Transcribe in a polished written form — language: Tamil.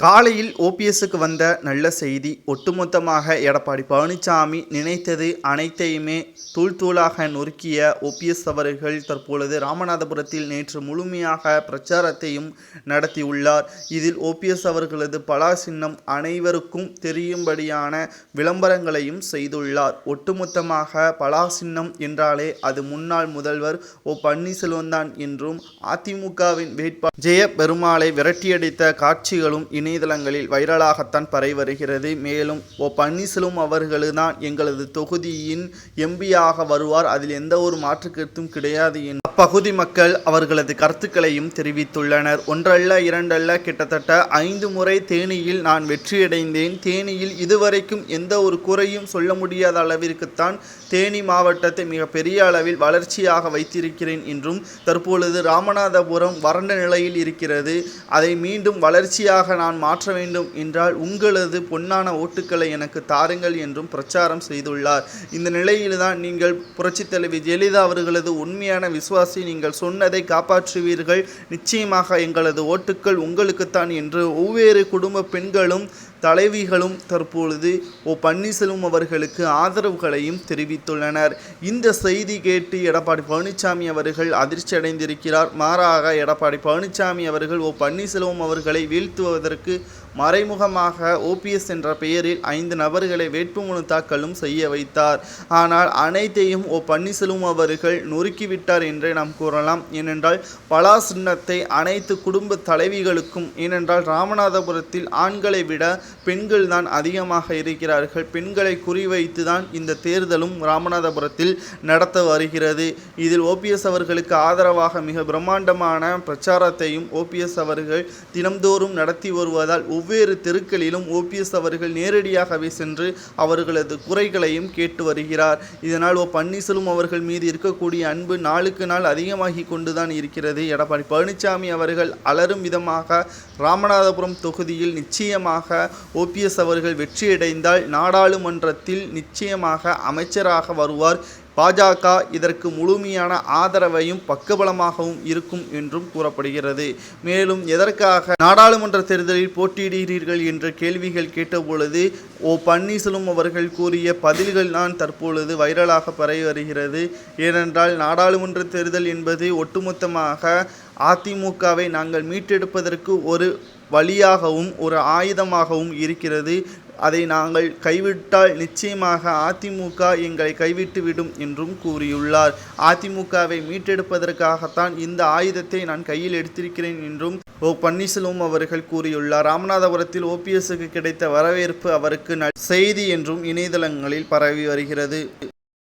காலையில் ஓபிஎஸ்க்கு வந்த நல்ல செய்தி. ஒட்டுமொத்தமாக எடப்பாடி பழனிசாமி நினைத்தது அனைத்தையுமே தூள் தூளாக நொறுக்கிய ஓபிஎஸ் அவர்கள் தற்பொழுது ராமநாதபுரத்தில் நேற்று முழுமையாக பிரச்சாரத்தையும் நடத்தியுள்ளார். இதில் ஓபிஎஸ் அவர்களது பலா சின்னம் அனைவருக்கும் தெரியும்படியான விளம்பரங்களையும் செய்துள்ளார். ஒட்டுமொத்தமாக பலா சின்னம் என்றாலே அது முன்னாள் முதல்வர் ஓ பன்னீர்செல்வம் தான் என்றும், அதிமுகவின் வேட்பாளர் ஜெய பெருமாளை விரட்டியடித்த காட்சிகளும் இணையதளங்களில் வைரலாகத்தான் பரவி வருகிறது. மேலும் ஓ பன்னீர்செல்வம் அவர்கள்தான் எங்களது தொகுதியின் எம்பியாக வருவார், அதில் எந்த ஒரு மாற்று கருத்தும் கிடையாது என்று அப்பகுதி மக்கள் அவர்களது கருத்துக்களையும் தெரிவித்துள்ளனர். ஒன்றல்ல இரண்டல்ல, கிட்டத்தட்ட 5 முறை தேனியில் நான் வெற்றியடைந்தேன். தேனியில் இதுவரைக்கும் எந்த ஒரு குறையும் சொல்ல முடியாத அளவிற்குத்தான் தேனி மாவட்டத்தை மிகப்பெரிய அளவில் வளர்ச்சியாக வைத்திருக்கிறேன் என்றும், தற்பொழுது ராமநாதபுரம் வறண்ட நிலையில் இருக்கிறது, அதை மீண்டும் வளர்ச்சியாக நான் மாற்ற வேண்டும் என்றால் உங்களது பொன்னான ஓட்டுக்களை எனக்கு தாருங்கள் என்றும் பிரச்சாரம் செய்துள்ளார். இந்த நிலையில்தான் நீங்கள் புரட்சித் தலைவி ஜெயலலிதா அவர்களது உண்மையான விசுவாசி, நீங்கள் சொன்னதை காப்பாற்றுவீர்கள், நிச்சயமாக எங்களது ஓட்டுக்கள் உங்களுக்குத்தான் என்று ஒவ்வொரு குடும்ப பெண்களும் தலைவிகளும் தற்பொழுது ஓ பன்னீர்செல்வம் அவர்களுக்கு ஆதரவுகளையும் தெரிவித்துள்ளனர். இந்த செய்தி கேட்டு எடப்பாடி பழனிசாமி அவர்கள் அதிர்ச்சி அடைந்திருக்கிறார். மாறாக எடப்பாடி பழனிசாமி அவர்கள் ஓ பன்னீர்செல்வம் அவர்களை வீழ்த்துவதற்கு மறைமுகமாக ஓபிஎஸ் என்ற பெயரில் 5 நபர்களை வேட்புமனு தாக்கலும் செய்ய வைத்தார். ஆனால் அனைத்தையும் ஓ பன்னீர்செல்வம் அவர்கள் நொறுக்கிவிட்டார் என்றே நாம் கூறலாம். ஏனென்றால் பலா சின்னத்தை அனைத்து குடும்ப தலைவிகளுக்கும், ஏனென்றால் ராமநாதபுரத்தில் ஆண்களை விட பெண்கள் தான் அதிகமாக இருக்கிறார்கள். பெண்களை குறிவைத்து தான் இந்த தேர்தலும் ராமநாதபுரத்தில் நடத்த வருகிறது. இதில் ஓபிஎஸ் அவர்களுக்கு ஆதரவாக மிக பிரம்மாண்டமான பிரச்சாரத்தையும் ஓபிஎஸ் அவர்கள் தினம்தோறும் நடத்தி வருவதால் ஒவ்வொரு தெருக்களிலும் ஓபிஎஸ் அவர்கள் நேரடியாகவே சென்று அவர்களது குறைகளையும் கேட்டு வருகிறார். இதனால் ஓ பன்னீர்செல்வம் அவர்கள் மீது இருக்கக்கூடிய அன்பு நாளுக்கு நாள் அதிகமாகி கொண்டுதான் இருக்கிறது. எடப்பாடி பழனிசாமி அவர்கள் அலரும் விதமாக ராமநாதபுரம் தொகுதியில் நிச்சயமாக ஓபிஎஸ் அவர்கள் வெற்றியடைந்தால் நாடாளுமன்றத்தில் நிச்சயமாக அமைச்சராக வருவார். பாஜக இதற்கு முழுமையான ஆதரவையும் பக்கபலமாகவும் இருக்கும் என்றும் கூறப்படுகிறது. மேலும் எதற்காக நாடாளுமன்ற தேர்தலில் போட்டியிடுகிறீர்கள் என்ற கேள்விகள் கேட்டபொழுது ஓ பன்னீர்செல்வம் அவர்கள் கூறிய பதில்கள் தான் தற்பொழுது வைரலாக பரவி வருகிறது. ஏனென்றால் நாடாளுமன்ற தேர்தல் என்பது ஒட்டுமொத்தமாக அதிமுகவை நாங்கள் மீட்டெடுப்பதற்கு ஒரு வழியாகவும் ஒரு ஆயுதமாகவும் இருக்கிறது. அதை நாங்கள் கைவிட்டால் நிச்சயமாக அதிமுக எங்களை கைவிட்டுவிடும் என்றும் கூறியுள்ளார். அதிமுகவை மீட்டெடுப்பதற்காகத்தான் இந்த ஆயுதத்தை நான் கையில் எடுத்திருக்கிறேன் என்றும் ஓ பன்னீர்செல்வம் அவர்கள் கூறியுள்ளார். ராமநாதபுரத்தில் ஓபிஎஸ்க்கு கிடைத்த வரவேற்பு அவருக்கு செய்தி என்றும் இணையதளங்களில் பரவி வருகிறது.